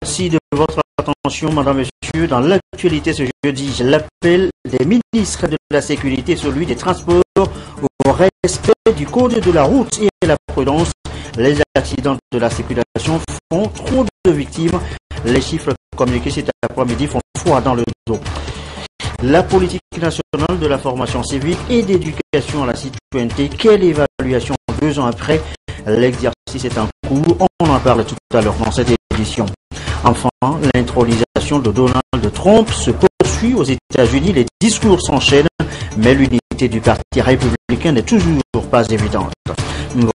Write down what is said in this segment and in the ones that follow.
Merci de votre attention, madame, monsieur. Dans l'actualité ce jeudi, l'appel des ministres de la Sécurité, celui des Transports, au respect du code de la route et la prudence. Les accidents de la circulation font trop de victimes. Les chiffres communiqués cet après-midi font froid dans le dos. La politique nationale de la formation civique et d'éducation à la citoyenneté, quelle évaluation 2 ans après? L'exercice est en cours, on en parle tout à l'heure dans cette édition. Enfin, l'intronisation de Donald Trump se poursuit aux États-Unis, les discours s'enchaînent, mais l'unité du parti républicain n'est toujours pas évidente.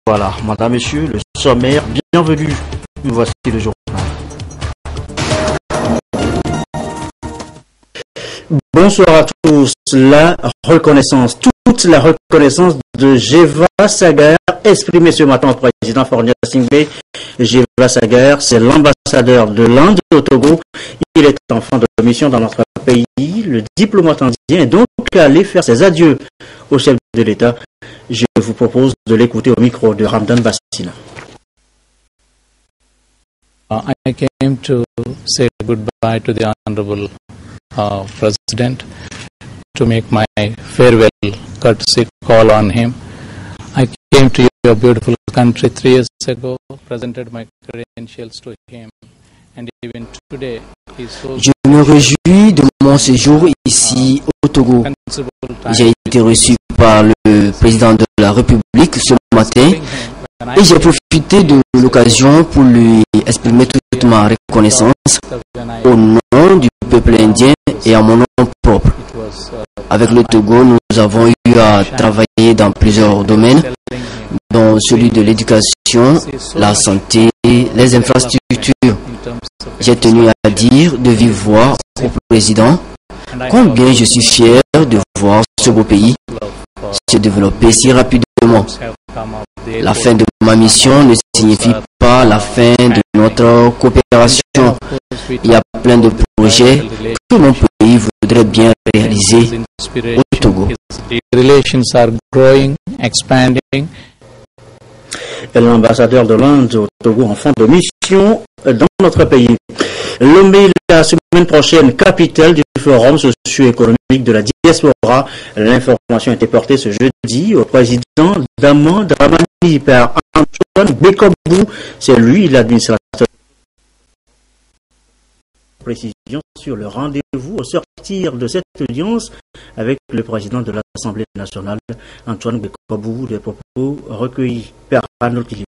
Voilà, madame, monsieur, le sommaire, bienvenue, voici le journal. Bonsoir à tous. La reconnaissance, toute la reconnaissance de Jeva Sagar exprimée ce matin au président Fornia Singbe. Jeva Sagar, c'est l'ambassadeur de l'Inde au Togo. Il est enfant de mission dans notre pays. Le diplomate indien est donc allé faire ses adieux au chef de l'État. Je vous propose de l'écouter au micro de Ramdan Bassina. I came to say goodbye to the Honorable President, to make my farewell courtesy call on him. I came to your beautiful country 3 years ago, presented my credentials to him, and even today he so. Je me réjouis de mon séjour ici au Togo. J'ai été reçu par le président de la République ce matin et j'ai profité de l'occasion pour lui exprimer toute ma reconnaissance au nom du peuple indien et à mon nom propre. Avec le Togo, nous avons eu à travailler dans plusieurs domaines, dont celui de l'éducation, la santé, les infrastructures. J'ai tenu à dire de vive voix au président combien je suis fier de voir ce beau pays se développer si rapidement. La fin de ma mission ne signifie pas la fin de notre coopération. Il y a plein de projets que mon pays voudrait bien réaliser au Togo. Relations are growing, expanding. L'ambassadeur de l'Inde au Togo en fin de mission dans notre pays. Lomé la semaine prochaine, capitale du forum socio-économique de la diaspora. L'information a été portée ce jeudi au président Daman Dramani par Antoine Bekobou. C'est lui l'administrateur. Précision sur le rendez-vous au sortir de cette audience avec le président de l'Assemblée nationale, Antoine Bekobou, des propos recueillis par Arnaud Tilliou.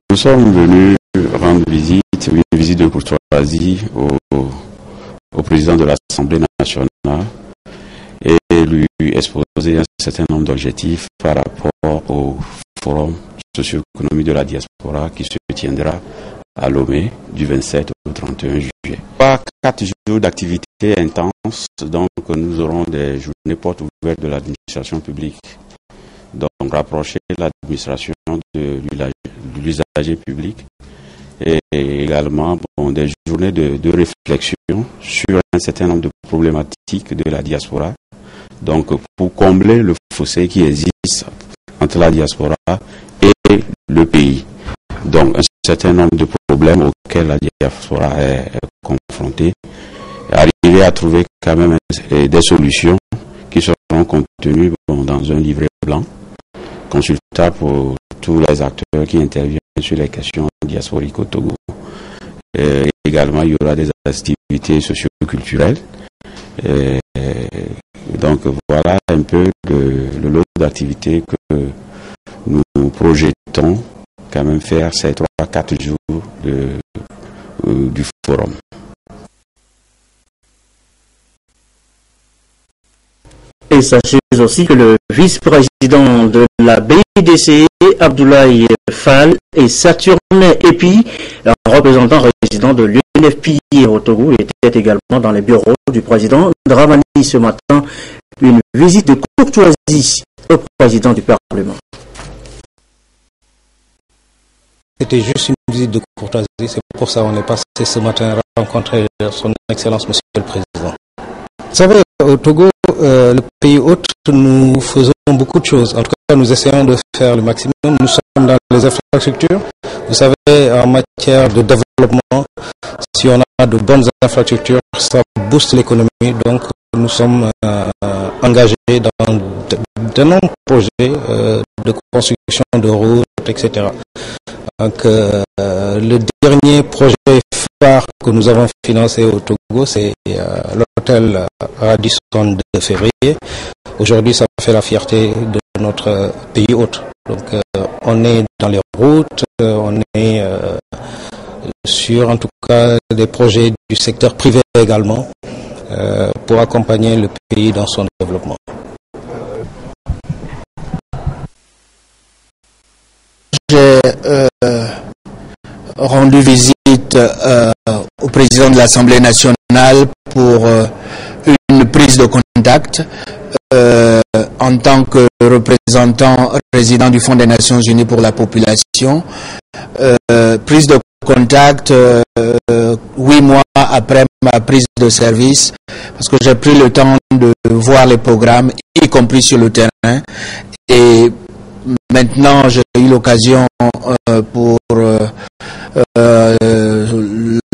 Nous sommes venus rendre une visite de courtoisie au président de l'Assemblée nationale et lui exposer un certain nombre d'objectifs par rapport au forum socio-économique de la diaspora qui se tiendra à Lomé du 27 au 31 juillet. 4 jours d'activité intense, donc nous aurons des journées portes ouvertes de l'administration publique. Donc rapprocher l'administration de l'usager public et également des journées de réflexion sur un certain nombre de problématiques de la diaspora. Donc pour combler le fossé qui existe entre la diaspora et le pays. Donc un certain nombre de problèmes auxquels la diaspora est confrontée. Arriver à trouver quand même des solutions qui seront contenues dans un livret blanc consultable pour tous les acteurs qui interviennent sur les questions diasporiques au Togo. Également, il y aura des activités socio-culturelles. Donc voilà un peu le lot d'activités que nous projetons quand même faire ces 3-4 jours du forum. Et sachez aussi que le vice-président de la BIDC, Abdoulaye Fall, et Saturne Epi, représentant résident de l'UNFPI au Togo, était également dans les bureaux du président Dramani ce matin. Une visite de courtoisie au président du Parlement. C'était juste une visite de courtoisie, c'est pour ça qu'on est passé ce matin à rencontrer son Excellence Monsieur le Président. Vous savez, au Togo, le pays hôte, nous faisons beaucoup de choses. En tout cas, nous essayons de faire le maximum. Nous sommes dans les infrastructures. Vous savez, en matière de développement, si on a de bonnes infrastructures, ça booste l'économie. Donc, nous sommes engagés dans de nombreux projets de construction de routes, etc. Donc, le dernier projet phare que nous avons financé au Togo, c'est l'hôtel Radisson de février. Aujourd'hui, ça fait la fierté de notre pays hôte. Donc, on est dans les routes, on est sur, en tout cas, des projets du secteur privé également, pour accompagner le pays dans son développement. J'ai rendu visite au président de l'Assemblée nationale pour une prise de contact en tant que représentant résident du Fonds des Nations Unies pour la population. Prise de contact 8 mois après ma prise de service, parce que j'ai pris le temps de voir les programmes, y compris sur le terrain. Et maintenant, j'ai eu l'occasion pour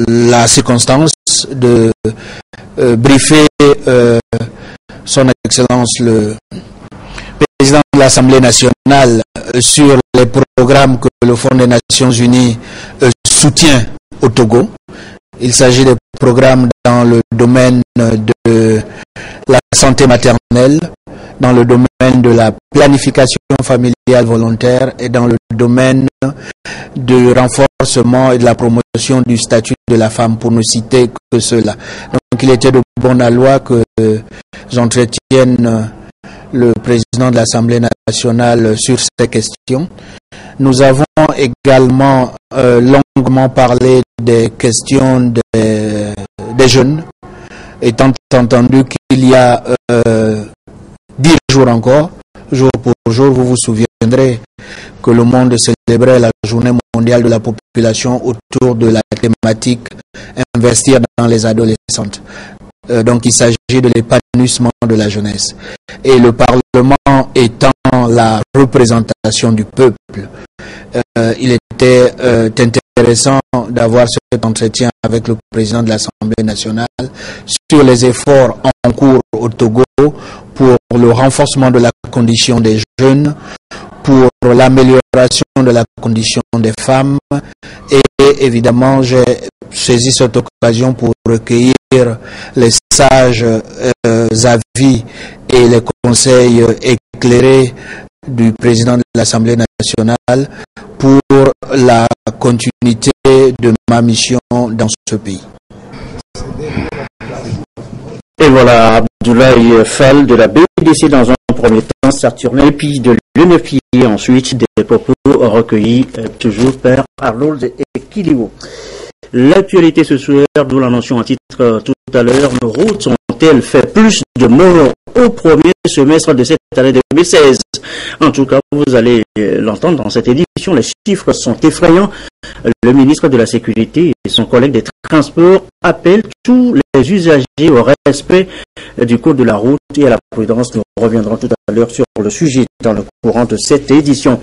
la circonstance de briefer son Excellence le président de l'Assemblée nationale sur les programmes que le Fonds des Nations Unies soutient au Togo. Il s'agit de programmes dans le domaine de la santé maternelle, dans le domaine de la planification familiale volontaire et dans le domaine du renforcement et de la promotion du statut de la femme, pour ne citer que cela. Donc il était de bon aloi que j'entretienne le président de l'Assemblée nationale sur ces questions. Nous avons également longuement parlé des questions des jeunes, étant entendu qu'il y a 10 jours encore, jour pour jour, vous vous souviendrez que le monde célébrait la journée mondiale de la population autour de la thématique investir dans les adolescentes. Donc il s'agit de l'épanouissement de la jeunesse. Et le Parlement étant la représentation du peuple, il était intéressant d'avoir cet entretien avec le président de l'Assemblée nationale sur les efforts en cours au Togo pour le renforcement de la condition des jeunes, pour l'amélioration de la condition des femmes. Et évidemment, j'ai saisi cette occasion pour recueillir les sages avis et les conseils éclairés du président de l'Assemblée nationale pour la continuité de ma mission dans ce pays. Et voilà, Abdoulaye Fall de la BDC dans un premier temps, Saturnin, puis de l'UNFI, ensuite des propos recueillis toujours par Arnold et Kiliwo. L'actualité ce soir, d'où l'annonce en titre tout à l'heure, nos routes sont-elles fait plus de morts au premier semestre de cette année 2016? En tout cas, vous allez l'entendre dans cette édition, les chiffres sont effrayants. Le ministre de la Sécurité et son collègue des Transports appellent tous les usagers au respect du code de la route et à la prudence. Nous reviendrons tout à l'heure sur le sujet dans le courant de cette édition.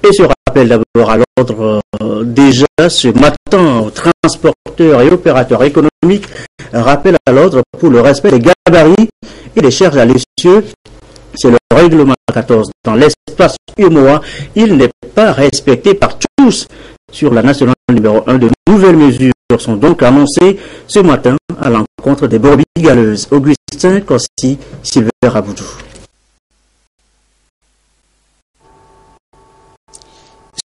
Et ce rappel d'abord à l'ordre déjà ce matin aux transporteurs et opérateurs économiques, un rappel à l'ordre pour le respect des gabarits et des charges à l'essieu. C'est le règlement 14 dans l'espace UMOA. Il n'est pas respecté par tous. Sur la nationale numéro 1, de nouvelles mesures sont donc annoncées ce matin à l'encontre des brebis galeuses. Augustin Kossi, Sylvain Raboudou.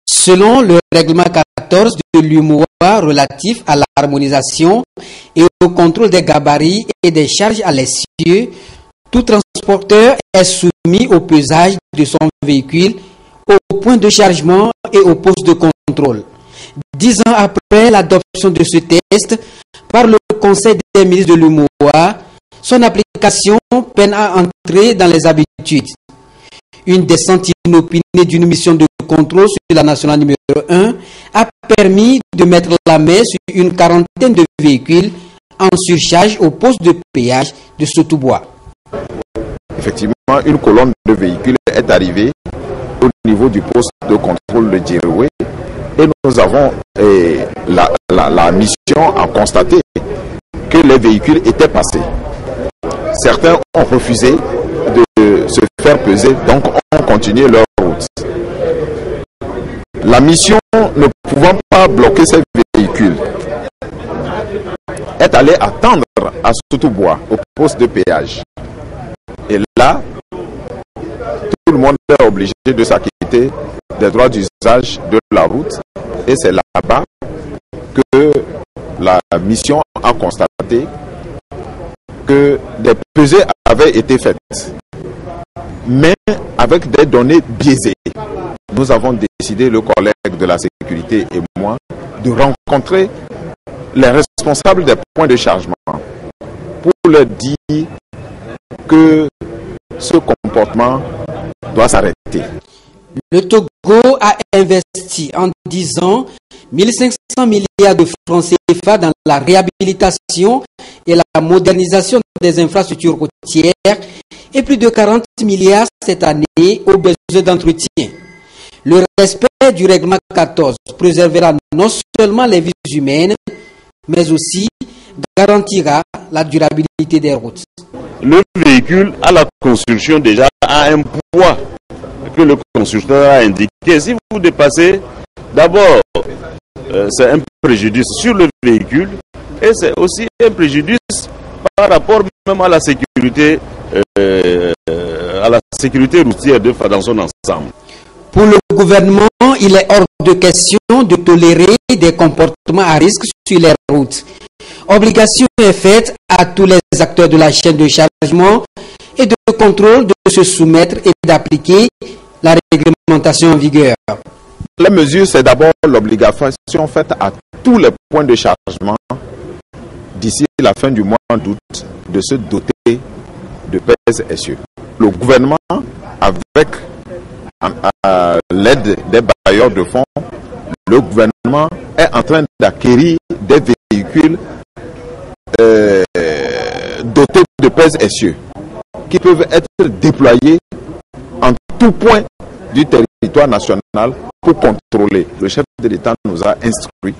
Selon le règlement 14 de l'UMOA relatif à l'harmonisation et au contrôle des gabarits et des charges à l'essieu, tout transporteur est soumis au pesage de son véhicule, au point de chargement et au poste de contrôle. 10 ans après l'adoption de ce texte par le Conseil des ministres de l'UMOA, son application peine à entrer dans les habitudes. Une descente inopinée d'une mission de contrôle sur la nationale numéro 1 a permis de mettre la main sur une quarantaine de véhicules en surcharge au poste de péage de Sotobois. effectivement, une colonne de véhicules est arrivée au niveau du poste de contrôle de Djeroué et nous avons la mission à constater que les véhicules étaient passés. Certains ont refusé de se faire peser, donc ont continué leur route. La mission, ne pouvant pas bloquer ces véhicules, est allée attendre à Soutoubois, au poste de péage. Et là, tout le monde est obligé de s'acquitter des droits d'usage de la route. Et c'est là-bas que la mission a constaté que des pesées avaient été faites, mais avec des données biaisées. Nous avons décidé, le collègue de la sécurité et moi, de rencontrer les responsables des points de chargement pour leur dire que ce comportement doit s'arrêter. Le Togo a investi en 10 ans 1500 milliards de francs CFA dans la réhabilitation et la modernisation des infrastructures routières et plus de 40 milliards cette année aux besoins d'entretien. Le respect du règlement 14 préservera non seulement les vies humaines, mais aussi garantira la durabilité des routes. Le véhicule à la construction déjà a un poids que le constructeur a indiqué. Si vous dépassez, d'abord, c'est un préjudice sur le véhicule et c'est aussi un préjudice par rapport même à la sécurité routière dans son ensemble. Pour le gouvernement, il est hors de question de tolérer des comportements à risque sur les routes. Obligation est faite à tous les acteurs de la chaîne de chargement et de contrôle de se soumettre et d'appliquer la réglementation en vigueur. La mesure, c'est d'abord l'obligation faite à tous les points de chargement d'ici la fin du mois d'août de se doter de pèse-essieux. Le gouvernement, avec l'aide des bailleurs de fonds, le gouvernement est en train d'acquérir des véhicules dotés de pèse-essieux qui peuvent être déployés en tout point du territoire national pour contrôler. Le chef de l'État nous a instruit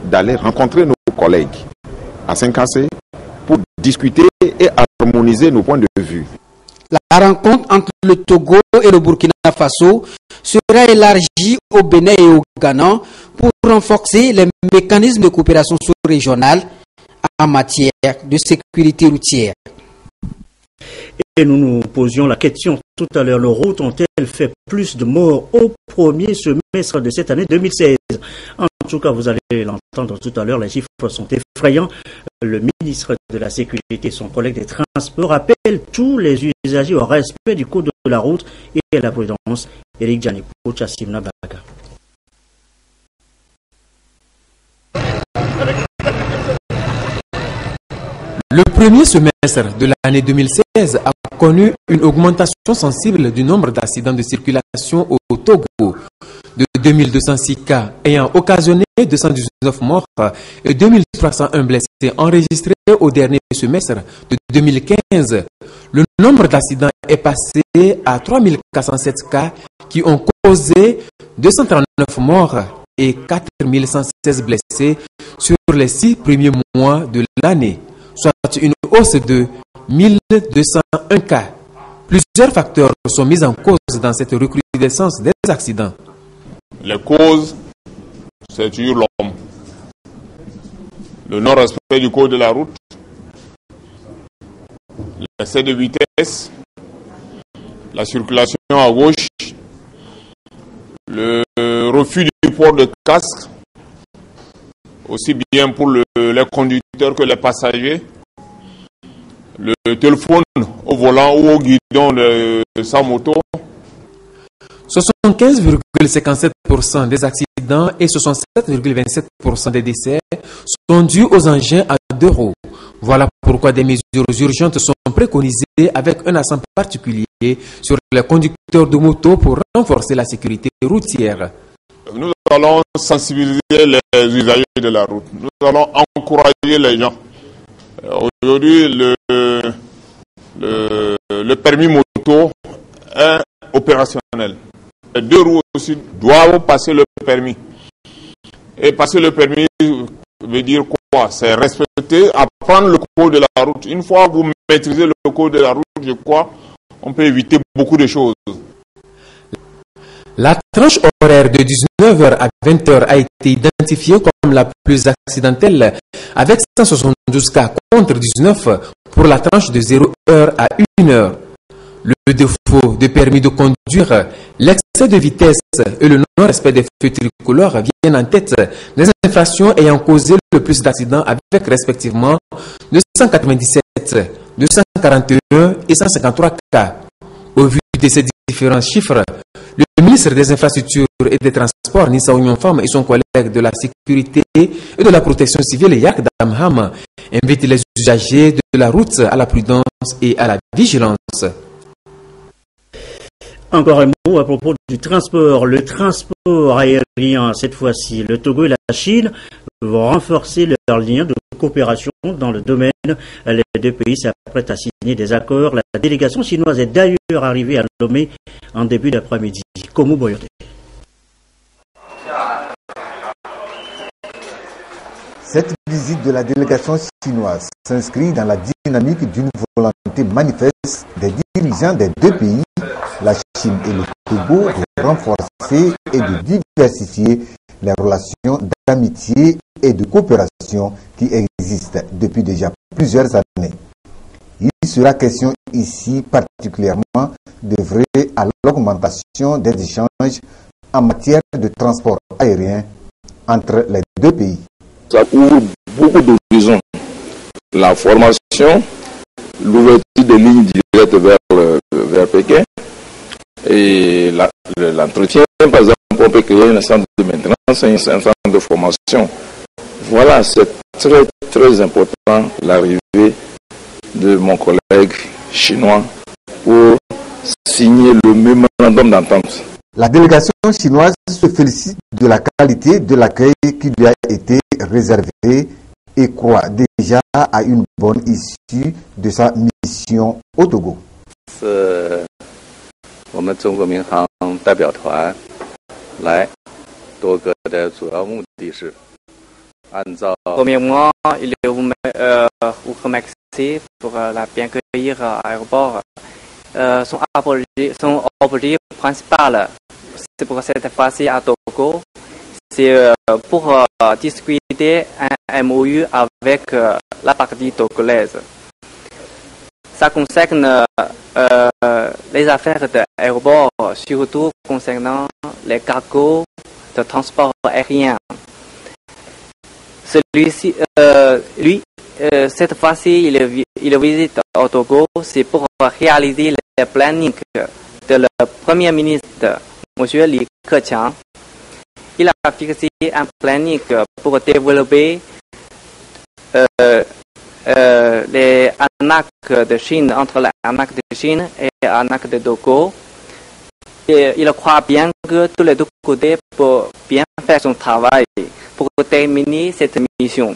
d'aller rencontrer nos collègues à Saint-Cassé pour discuter et harmoniser nos points de vue. La rencontre entre le Togo et le Burkina Faso sera élargie au Bénin et au Ghana pour renforcer les mécanismes de coopération sous-régionale en matière de sécurité routière. Et nous nous posions la question tout à l'heure, nos routes ont-elles fait plus de morts au premier semestre de cette année 2016? En tout cas, vous allez l'entendre tout à l'heure, les chiffres sont effrayants. Le ministre de la Sécurité et son collègue des Transports appellent tous les usagers au respect du code de la route et à la prudence. Éric Djanipo, Chassimna Baga. Le premier semestre de l'année 2016 a connu une augmentation sensible du nombre d'accidents de circulation au Togo, de 2206 cas ayant occasionné 219 morts et 2301 blessés enregistrés au dernier semestre de 2015. Le nombre d'accidents est passé à 3407 cas qui ont causé 239 morts et 4116 blessés sur les 6 premiers mois de l'année, soit une hausse de 1201 cas. Plusieurs facteurs sont mis en cause dans cette recrudescence des accidents. Les causes, c'est toujours l'homme. Le non-respect du code de la route, l'excès de vitesse, la circulation à gauche, le refus du port de casque, aussi bien pour les conducteurs que les passagers, le téléphone au volant ou au guidon de sa moto. 75,57% des accidents et 67,27% des décès sont dus aux engins à 2 roues. Voilà pourquoi des mesures urgentes sont préconisées avec un accent particulier sur les conducteurs de moto pour renforcer la sécurité routière. Nous allons sensibiliser les usagers de la route. Nous allons encourager les gens. Aujourd'hui, le le permis moto est opérationnel. Les 2 roues aussi doivent passer le permis. Et passer le permis veut dire quoi? C'est respecter, apprendre le code de la route. Une fois que vous maîtrisez le code de la route, je crois, on peut éviter beaucoup de choses. La tranche horaire de 19h à 20h a été identifiée comme la plus accidentelle, avec 172 cas contre 19 pour la tranche de 0h à 1h. Le défaut de permis de conduire, l'excès de vitesse et le non-respect des feux tricolores viennent en tête des infractions ayant causé le plus d'accidents, avec respectivement 297, 241 et 153 cas. Au vu de ces différents chiffres, le ministre des Infrastructures et des Transports, Nissa Oignon Femme, et son collègue de la Sécurité et de la Protection civile, Yak Damham, invitent les usagers de la route à la prudence et à la vigilance. Encore un mot à propos du transport. Le transport aérien, cette fois-ci, le Togo et la Chine vont renforcer leurs liens de coopération dans le domaine. Les 2 pays s'apprêtent à signer des accords. La délégation chinoise est d'ailleurs arrivée à Lomé en début d'après-midi. Komu Boyote. Cette visite de la délégation chinoise s'inscrit dans la dynamique d'une volonté manifeste des dirigeants des 2 pays, la Chine et le Togo, de renforcer et de diversifier les relations d'amitié et de coopération qui existent depuis déjà plusieurs années. Il sera question ici particulièrement d'œuvrer à l'augmentation des échanges en matière de transport aérien entre les 2 pays. Ça ouvre beaucoup d'horizons. La formation, l'ouverture des lignes directes vers Pékin et l'entretien. Par exemple, on peut créer un centre de maintenance et un centre de formation. Voilà, c'est très très important l'arrivée de mon collègue chinois pour signer le mémorandum d'entente. La délégation chinoise se félicite de la qualité de l'accueil qui lui a été réservé et croit déjà à une bonne issue de sa mission au Togo. 我们中国民航代表团来多个的主要目的是按照 Premièrement, il vous remercie pour la bien accueillir à l'aéroport. Son objectif principal, c'est pour cette fois-ci à Togo, c'est pour discuter un MOU avec la partie togolaise. Ça concerne les affaires d'aéroport, surtout concernant les cargos de transport aérien. Celui-ci, cette fois-ci, il visite au Togo, c'est pour réaliser le planning de le Premier ministre, M. Li Keqiang. Il a fixé un planning pour développer les arnaques de Chine, entre les arnaques de Chine et les arnaques de Togo. Et il croit bien que tous les 2 côtés peuvent bien faire son travail pour terminer cette mission.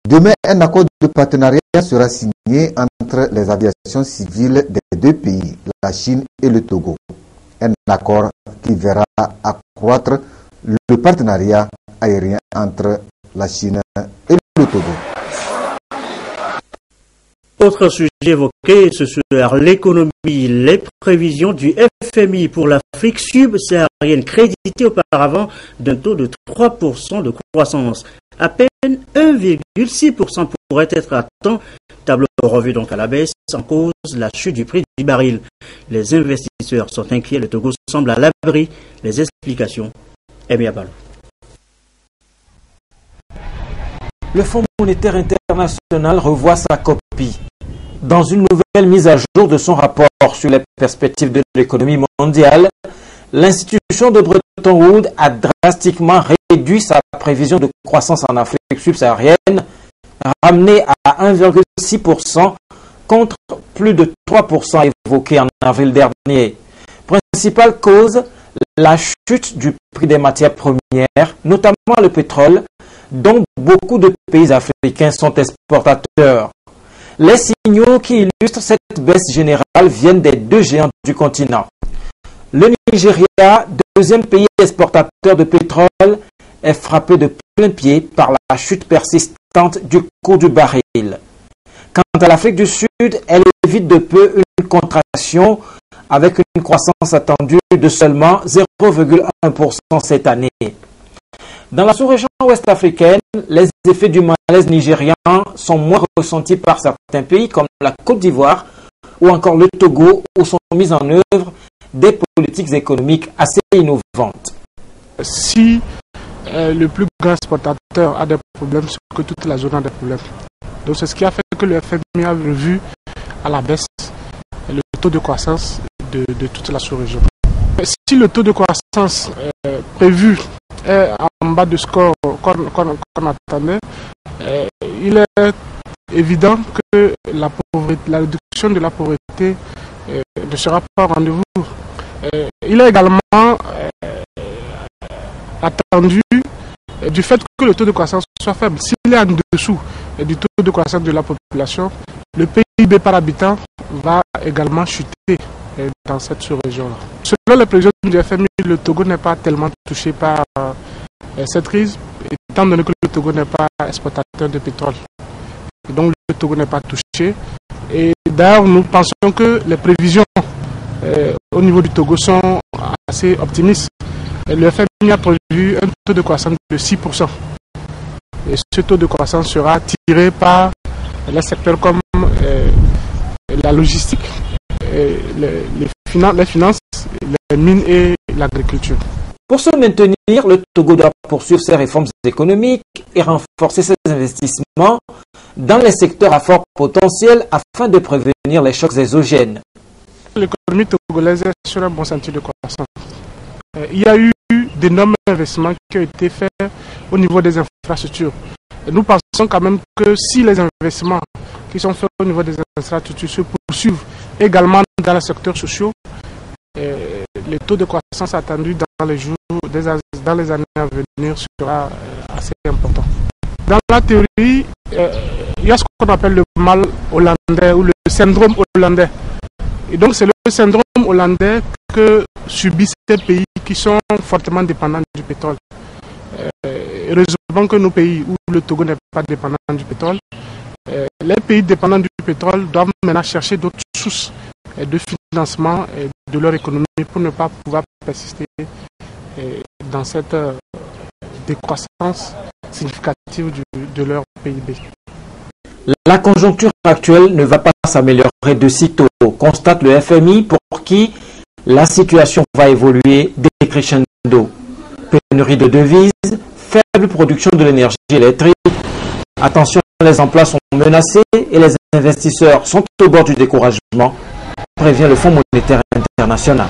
Demain, un accord de partenariat sera signé entre les aviations civiles des 2 pays, la Chine et le Togo. Un accord qui verra accroître le partenariat aérien entre la Chine et le Togo. Autre sujet évoqué ce soir, l'économie, les prévisions du FMI pour l'Afrique subsaharienne créditée auparavant d'un taux de 3% de croissance. À peine 1,6% pourrait être atteint. Tableau revu donc à la baisse, en cause la chute du prix du baril. Les investisseurs sont inquiets, le Togo semble à l'abri. Les explications, Emi Abalo. Le Fonds monétaire international revoit sa copie. Dans une nouvelle mise à jour de son rapport sur les perspectives de l'économie mondiale, l'institution de Bretton Woods a drastiquement réduit sa prévision de croissance en Afrique subsaharienne, ramenée à 1,6% contre plus de 3% évoqué en avril dernier. Principale cause, la chute du prix des matières premières, notamment le pétrole, dont beaucoup de pays africains sont exportateurs. Les signaux qui illustrent cette baisse générale viennent des deux géants du continent. Le Nigeria, deuxième pays exportateur de pétrole, est frappé de plein pied par la chute persistante du cours du baril. Quant à l'Afrique du Sud, elle évite de peu une contraction avec une croissance attendue de seulement 0,1% cette année. Dans la sous-région ouest-africaine, les effets du malaise nigérian sont moins ressentis par certains pays comme la Côte d'Ivoire ou encore le Togo, où sont mises en œuvre des politiques économiques assez innovantes. Si le plus grand exportateur a des problèmes, c'est que toute la zone a des problèmes. Donc c'est ce qui a fait que le FMI a revu à la baisse le taux de croissance de toute la sous-région. Si le taux de croissance prévu est en bas du score qu'on attendait, il est évident que la réduction de la pauvreté ne sera pas au rendez-vous. Il est également attendu du fait que le taux de croissance soit faible. S'il est en dessous du taux de croissance de la population, le PIB par habitant va également chuter dans cette sous-région-là. Selon les prévisions du FMI, le Togo n'est pas tellement touché par cette crise, étant donné que le Togo n'est pas exportateur de pétrole. Et donc le Togo n'est pas touché. Et d'ailleurs, nous pensons que les prévisions au niveau du Togo sont assez optimistes. Et le FMI a prévu un taux de croissance de 6%. Et ce taux de croissance sera tiré par les secteurs comme la logistique, les finances, les mines et l'agriculture. Pour se maintenir, le Togo doit poursuivre ses réformes économiques et renforcer ses investissements dans les secteurs à fort potentiel afin de prévenir les chocs exogènes. L'économie togolaise est sur un bon sentier de croissance. Il y a eu d'énormes investissements qui ont été faits au niveau des infrastructures. Et nous pensons quand même que si les investissements qui sont faits au niveau des infrastructures se poursuivent également dans les secteurs sociaux, le taux de croissance attendu dans les années à venir sera assez important. Dans la théorie, il y a ce qu'on appelle le mal hollandais ou le syndrome hollandais. Et donc c'est le syndrome hollandais que subissent ces pays qui sont fortement dépendants du pétrole. Heureusement que nos pays où le Togo n'est pas dépendant du pétrole, les pays dépendants du pétrole doivent maintenant chercher d'autres sources de financement de leur économie pour ne pas pouvoir persister dans cette décroissance significative de leur PIB. La conjoncture actuelle ne va pas s'améliorer de sitôt, constate le FMI pour qui la situation va évoluer décrescendo. Pénurie de devises, faible production de l'énergie électrique, attention, les emplois sont menacés et les investisseurs sont au bord du découragement, prévient le Fonds monétaire international.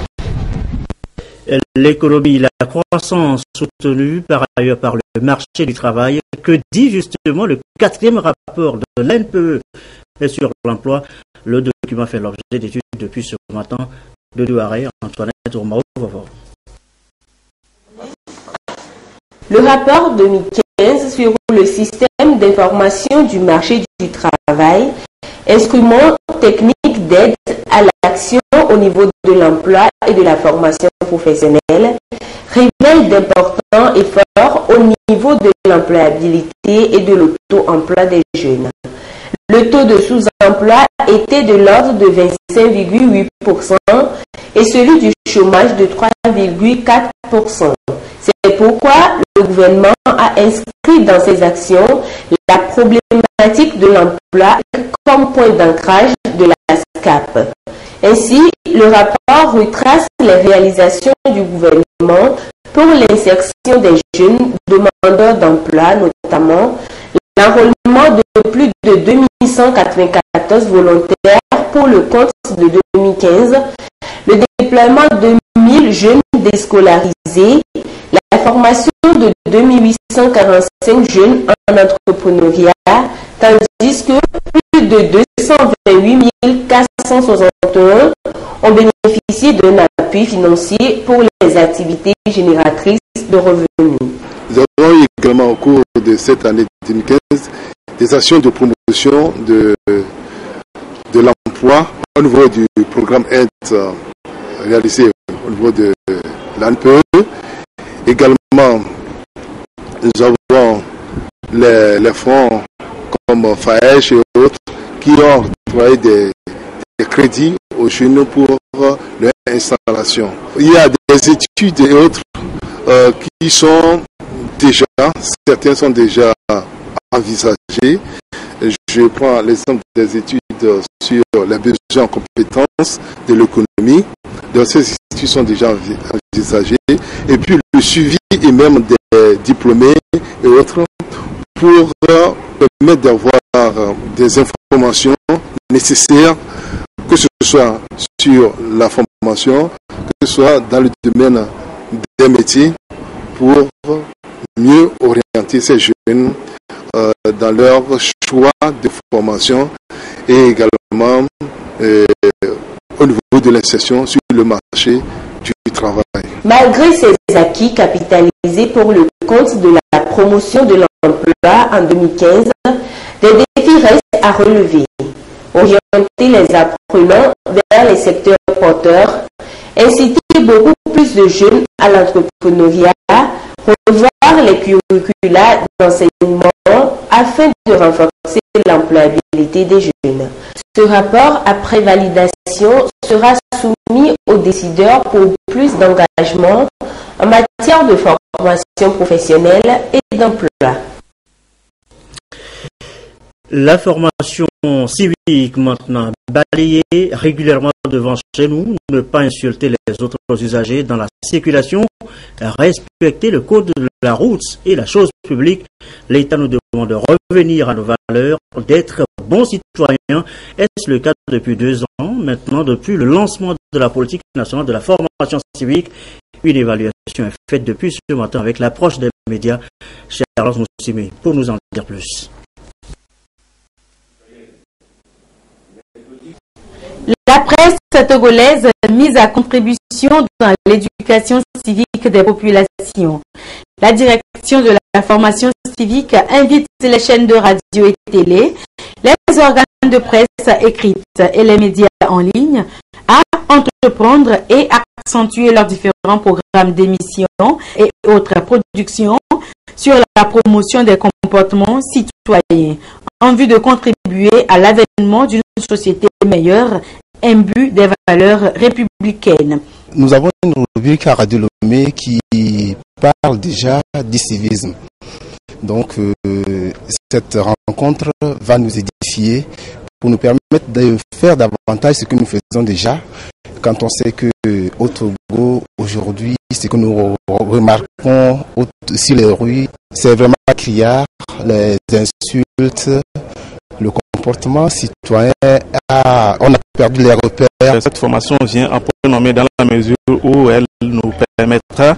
L'économie, la croissance soutenue par ailleurs par le marché du travail, que dit justement le 4e rapport de l'ANPE sur l'emploi. Le document fait l'objet d'études depuis ce matin de Douaré, Antoinette Tourmao. Le rapport 2015 sur le système d'information du marché du travail, instrument technique d'aide à l'action au niveau de l'emploi et de la formation professionnelle, révèle d'importants efforts au niveau de l'employabilité et de l'auto-emploi des jeunes. Le taux de sous-emploi était de l'ordre de 25,8% et celui du chômage de 3,4%. C'est pourquoi le gouvernement a inscrit dans ses actions la problématique de l'emploi comme point d'ancrage de la SCAP. Ainsi, le rapport retrace les réalisations du gouvernement pour l'insertion des jeunes demandeurs d'emploi, notamment l'enrôlement de plus de 2194 volontaires pour le compte de 2015, le déploiement de 1000 jeunes déscolarisés, la formation de 2845 jeunes en entrepreneuriat, tandis que plus de 228 461 ont bénéficié d'un appui financier pour les activités génératrices de revenus. Nous avons eu également au cours de cette année 2015 des actions de promotion de de l'emploi au niveau du programme aide réalisé au niveau de l'ANPE. Également, nous avons les fonds comme FAEJ et autres qui ont octroyé des crédits aux jeunes pour leur installation. Il y a des études et autres qui sont déjà, certains sont déjà envisagés. Je prends l'exemple des études sur les besoins en compétences de l'économie. Donc ces études sont déjà envisagées. Et puis le suivi et même des diplômés et autres pour permettre d'avoir des informations nécessaires, que ce soit sur la formation, que ce soit dans le domaine des métiers, pour mieux orienter ces jeunes dans leur choix de formation et également au niveau de l'insertion sur le marché du travail. Malgré ces acquis capitalisés pour le compte de la promotion de l'emploi en 2015, des défis restent à relever. Orienter les apprenants vers les secteurs porteurs, inciter beaucoup plus de jeunes à l'entrepreneuriat, revoir les curricula d'enseignement afin de renforcer l'employabilité des jeunes. Ce rapport, après validation, sera soumis aux décideurs pour plus d'engagement en matière de formation professionnelle et d'emploi. La formation civique maintenant, balayer régulièrement devant chez nous, ne pas insulter les autres usagers dans la circulation, respecter le code de la route et la chose publique. L'État nous demande de revenir à nos valeurs, d'être bons citoyens. Est-ce le cas depuis 2 ans maintenant, depuis le lancement de la politique nationale de la formation civique? Une évaluation est faite depuis ce matin avec l'approche des médias. Charles Moussimi, pour nous en dire plus. La presse togolaise mise à contribution dans l'éducation civique des populations. La direction de la formation civique invite les chaînes de radio et télé, les organes de presse écrite et les médias en ligne à entreprendre et accentuer leurs différents programmes d'émissions et autres productions sur la promotion des comportements citoyens en vue de contribuer à l'avènement d'une société meilleure, imbue des valeurs républicaines. Nous avons une rubrique à Radio Lomé qui parle déjà du civisme. Donc cette rencontre va nous édifier pour nous permettre de faire davantage ce que nous faisons déjà. Quand on sait que au Togo, aujourd'hui, ce que nous remarquons sur les rues, c'est vraiment criard, les insultes, le comportement citoyen, on a perdu les repères. Cette formation vient en point nommé dans la mesure où elle nous permettra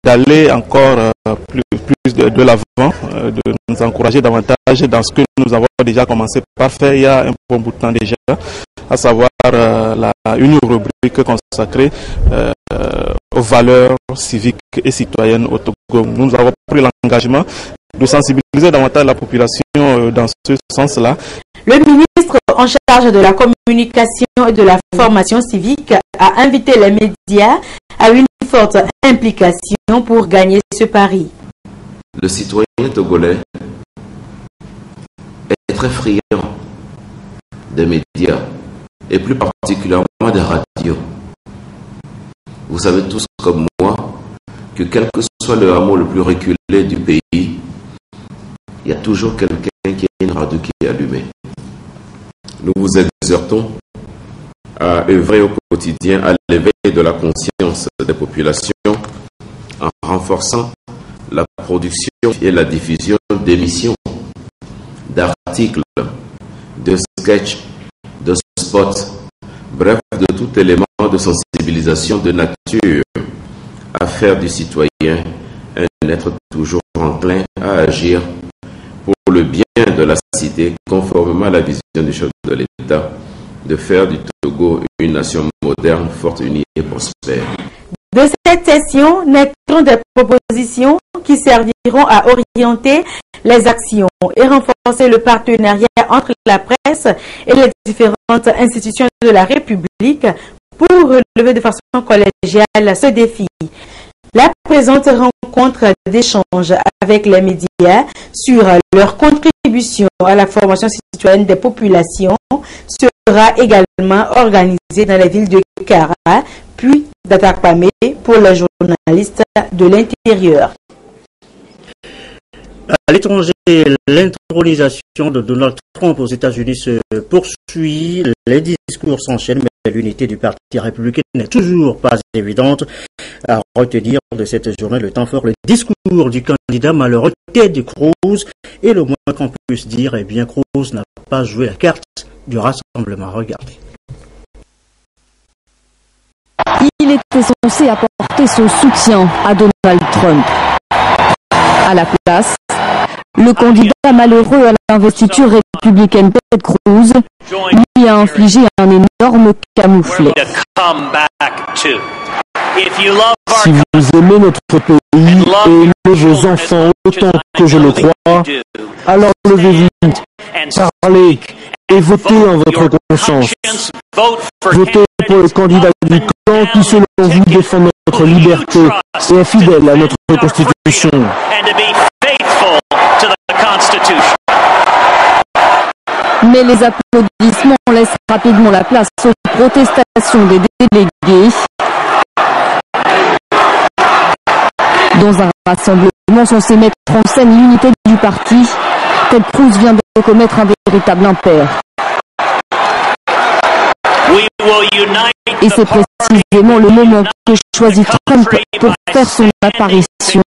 d'aller encore plus de l'avant, de nous encourager davantage dans ce que nous avons déjà commencé par faire il y a un bon bout de temps déjà, à savoir une rubrique consacrée aux valeurs civiques et citoyennes au Togo. Nous avons pris l'engagement de sensibiliser davantage la population dans ce sens-là. Le ministre en charge de la communication et de la formation civique a invité les médias à une forte implication pour gagner ce pari. Le citoyen togolais est très friand des médias et plus particulièrement des radios. Vous savez tous comme moi que quel que soit le hameau le plus reculé du pays, il y a toujours quelqu'un qui a une radio qui est allumée. Nous vous exhortons à œuvrer au quotidien à l'éveil de la conscience des populations en renforçant la production et la diffusion d'émissions, d'articles, de sketchs, de spots, bref, de tout élément de sensibilisation de nature à faire du citoyen un être toujours enclin à agir pour le bien de la cité, conformément à la vision du chef de l'État, de faire du Togo une nation moderne, forte, unie et prospère. De cette session naîtront des propositions qui serviront à orienter les actions et renforcer le partenariat entre la presse et les différentes institutions de la République pour relever de façon collégiale ce défi. La présente rencontre d'échange avec les médias sur leur contribution à la formation citoyenne des populations sera également organisée dans les villes de Kara, puis d'Atakpamé pour les journalistes de l'intérieur. À l'étranger, l'intronisation de Donald Trump aux États-Unis se poursuit. Les discours s'enchaînent, mais l'unité du Parti républicain n'est toujours pas évidente. À retenir de cette journée le temps fort, le discours du candidat malheureux Ted Cruz. Et le moins qu'on puisse dire, eh bien, Cruz n'a pas joué la carte du rassemblement. Regardez. Il était censé apporter son soutien à Donald Trump. À la place, le candidat malheureux à l'investiture républicaine Ted Cruz lui a infligé un énorme camouflet. Si vous aimez notre pays et aimez vos enfants autant que je le crois, alors levez-vous, parlez et votez en votre conscience. Votez pour le candidat du camp qui, selon vous, défend notre liberté et est fidèle à notre Constitution. Mais les applaudissements laissent rapidement la place aux protestations des délégués. Dans un rassemblement censé mettre en scène l'unité du parti, Ted Cruz vient de commettre un véritable impair. Et c'est précisément le moment que choisit Trump pour faire son apparition.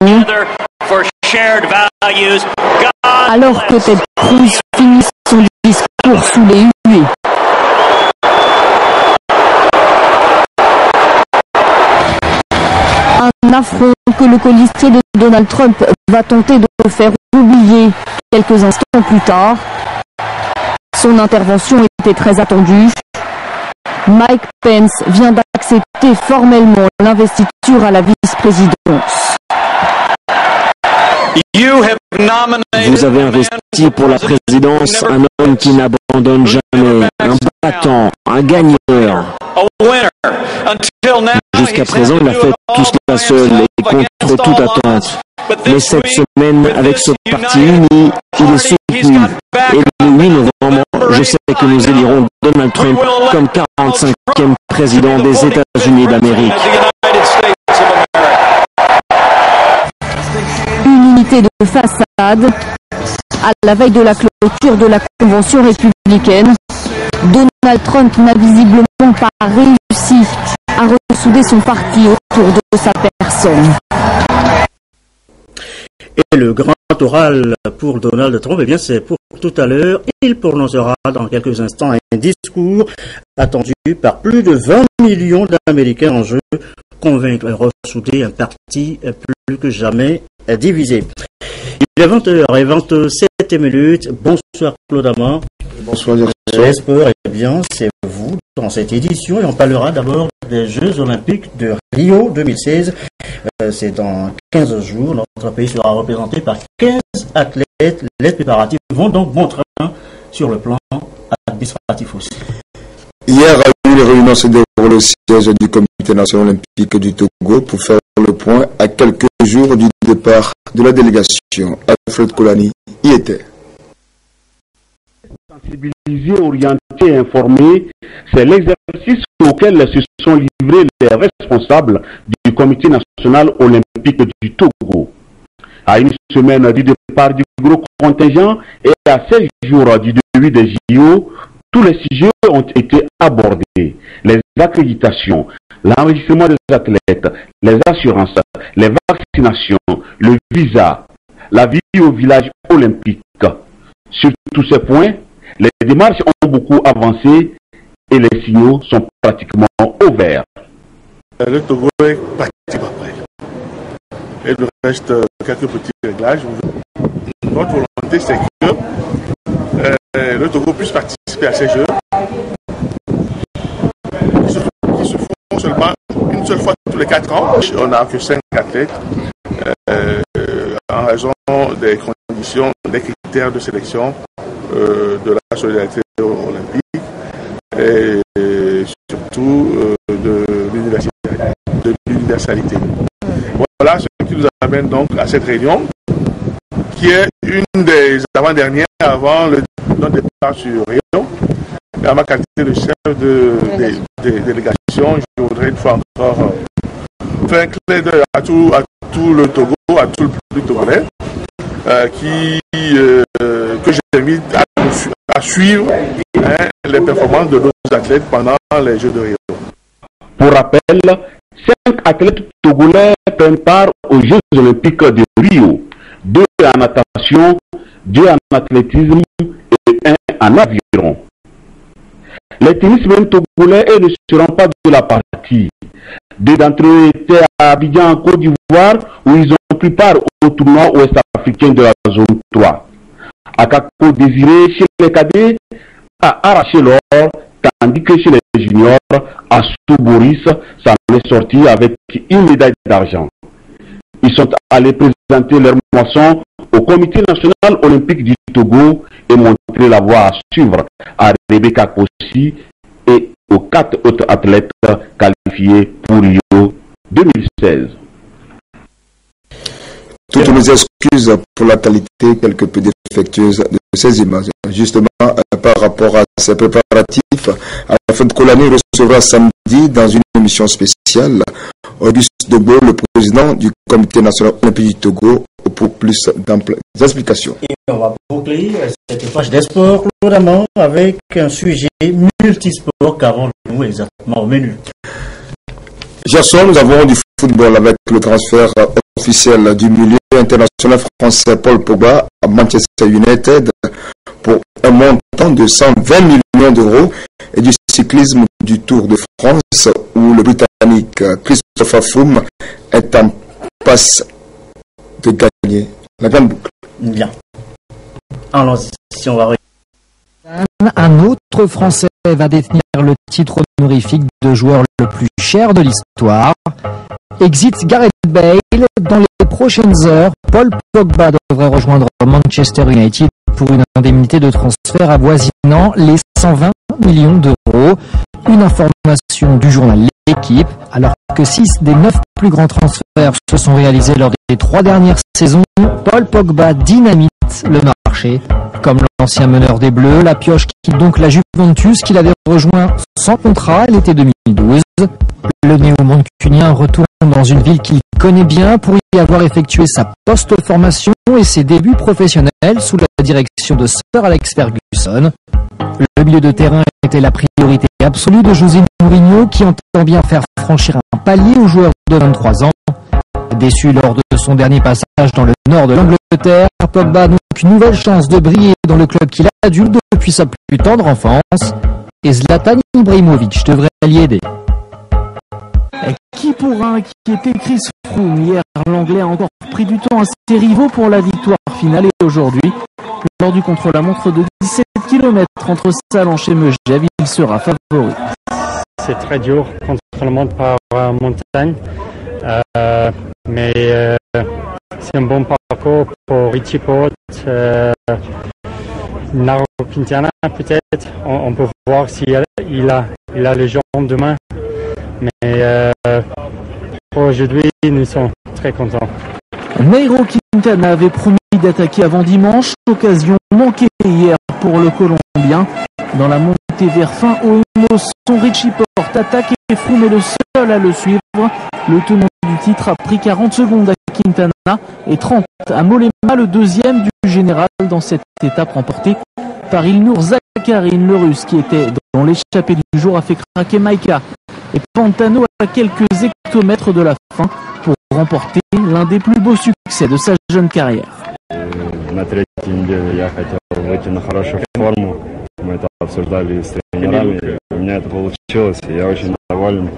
Alors que Ted Cruz finit son discours sous les huées. Un affront que le colistier de Donald Trump va tenter de faire oublier quelques instants plus tard. Son intervention était très attendue. Mike Pence vient d'accepter formellement l'investiture à la vice-présidence. Vous avez investi pour la présidence un homme qui n'abandonne jamais, un battant, un gagneur. Jusqu'à présent, il a fait tout cela seul et contre toute attente. Mais cette semaine, avec ce parti uni, il est soutenu. Et le 8 novembre, je sais que nous élirons Donald Trump comme 45e président des États-Unis d'Amérique. Une unité de façade. À la veille de la clôture de la convention républicaine, Donald Trump n'a visiblement pas réussi à ressouder son parti autour de sa personne. Et le grand oral pour Donald Trump, eh bien, c'est pour tout à l'heure. Il prononcera dans quelques instants un discours attendu par plus de 20 millions d'Américains en jeu, convaincre et ressouder un parti plus que jamais divisé. Il est 20h27. Bonsoir Claude Amand. Bonsoir. J'espère, eh bien, c'est vous dans cette édition et on parlera d'abord des Jeux Olympiques de Rio 2016. C'est dans 15 jours. Notre pays sera représenté par 15 athlètes. Les préparatifs vont donc bon train sur le plan administratif aussi. Hier, les réunions se déroulent au siège du Comité national olympique du Togo pour faire le point à quelques jours du départ de la délégation. Alfred Kolani y était. Sensibiliser, orienter, informer, c'est l'exercice auquel se sont livrés les responsables du Comité national olympique du Togo. À une semaine du départ du gros contingent et à 16 jours du début des JO, tous les sujets ont été abordés. Les accréditations, l'enregistrement des athlètes, les assurances, les vaccinations, le visa, la vie au village olympique. Sur tous ces points, les démarches ont beaucoup avancé et les signaux sont pratiquement ouverts. Le Togo est pratiquement prêt. Il nous reste quelques petits réglages. Notre volonté, c'est que le Togo puisse participer à ces Jeux qui se font seulement une une seule fois tous les 4 ans. On n'a que 5 athlètes en raison des conditions, des critères de sélection de la solidarité olympique et surtout de l'universalité. Voilà ce qui nous amène donc à cette réunion qui est une des avant-dernières avant notre départ sur Rio. Et à ma qualité de chef de délégation, je voudrais une fois encore faire un clin d'œil à tout le Togo, à tout le public togolais, que j'invite à suivre les performances de nos athlètes pendant les Jeux de Rio. Pour rappel, 5 athlètes togolais prennent part aux Jeux olympiques de Rio, 2 en natation, 2 en athlétisme et 1 en aviron. Les tennismen togolais ne seront pas de la partie. 2 d'entre eux étaient à Abidjan en Côte d'Ivoire où ils ont pris part au tournoi ouest-africain de la zone 3. Akako Désiré chez les cadets a arraché l'or, tandis que chez les juniors, Assou Boris s'en est sorti avec une médaille d'argent. Ils sont allés présenter leur moisson au Comité national olympique du Togo et montrer la voie à suivre à Rebecca Kossi et aux 4 autres athlètes qualifiés pour Rio 2016. Toutes mes excuses pour la qualité quelque peu défectueuse de ces images. Justement, par rapport à ces préparatifs, à la fin de Colani recevra samedi dans une émission spéciale Auguste Dogbo, le président du Comité national olympique du Togo, pour plus d'amples explications. Et on va boucler cette page des sports, notamment avec un sujet multisport qu'avons-nous exactement au menu. Hier soir, nous avons du football avec le transfert officiel du milieu international français Paul Pogba à Manchester United pour un montant de 120 millions d'euros et du cyclisme du Tour de France où le Britannique Christopher Froome est en passe de gagner la grande boucle. Bien. Allons-y, si on va... Un autre Français va détenir le titre honorifique de joueur le plus cher de l'histoire. Exit Gareth Bale. Dans les prochaines heures, Paul Pogba devrait rejoindre Manchester United pour une indemnité de transfert avoisinant les 120 millions d'euros. Une information du journal L'Équipe, alors que 6 des 9 plus grands transferts se sont réalisés lors des 3 dernières saisons, Paul Pogba dynamite le marché. Comme l'ancien meneur des Bleus, la pioche quitte donc la Juventus qu'il avait rejoint sans contrat à l'été 2012. Le néo-mancunien retourne dans une ville qu'il connaît bien pour y avoir effectué sa post-formation et ses débuts professionnels sous la direction de Sir Alex Ferguson. Le milieu de terrain était la priorité absolue de José Mourinho qui entend bien faire franchir un palier aux joueurs de 23 ans. Déçu lors de son dernier passage dans le nord de l'Angleterre, Pogba a donc une nouvelle chance de briller dans le club qu'il adule depuis sa plus tendre enfance. Et Zlatan Ibrahimovic devrait l'y aider. Qui pour inquiéter Chris Froome? Hier, l'Anglais a encore pris du temps à ses rivaux pour la victoire finale et aujourd'hui, lors du contre-la-montre de 17 km entre Salon et Megève, il sera favori. C'est très dur contre la montre par montagne, mais c'est un bon parcours pour Richie Porte, Nairo Quintana peut-être. On peut voir s'il a les jambes demain. Mais aujourd'hui, nous sommes très contents. Nairo Quintana avait promis d'attaquer avant dimanche, occasion manquée hier pour le Colombien. Dans la montée vers fin au son Richie Porte attaque et Froome est le seul à le suivre. Le tenant du titre a pris 40 secondes à Quintana et 30 à Mollema, le deuxième du général dans cette étape remportée par Ilnur Zakharin, le russe qui était dans l'échappée du jour a fait craquer Maïka et Pantano à quelques hectomètres de la fin pour remporter l'un des plus beaux succès de sa jeune carrière. На третьей неделе я хотел выйти на хорошую форму. Мы это обсуждали с тренерами. У меня это получилось, и я очень доволен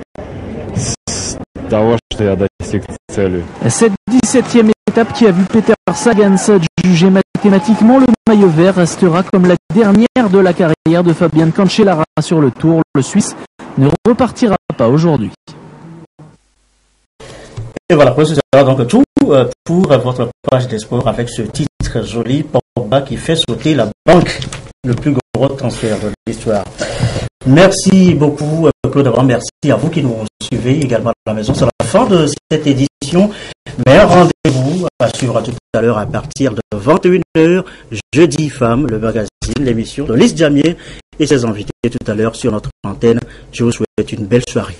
с того, что я достиг цели. Cette 17e étape qui a vu Peter Sagan juger mathématiquement le maillot vert restera comme la dernière de la carrière de Fabian Cancellara sur le Tour. Le Suisse ne repartira pas aujourd'hui. Et voilà, ce sera donc tout pour votre page des sports avec ce titre joli, Pogba qui fait sauter la banque, le plus gros transfert de l'histoire. Merci beaucoup Claude Abraham, merci à vous qui nous suivez également à la maison. C'est la fin de cette édition, mais rendez-vous assure tout à l'heure à partir de 21h, Jeudi Femmes, le magazine, l'émission de Lys Djamé et ses invités tout à l'heure sur notre antenne. Je vous souhaite une belle soirée.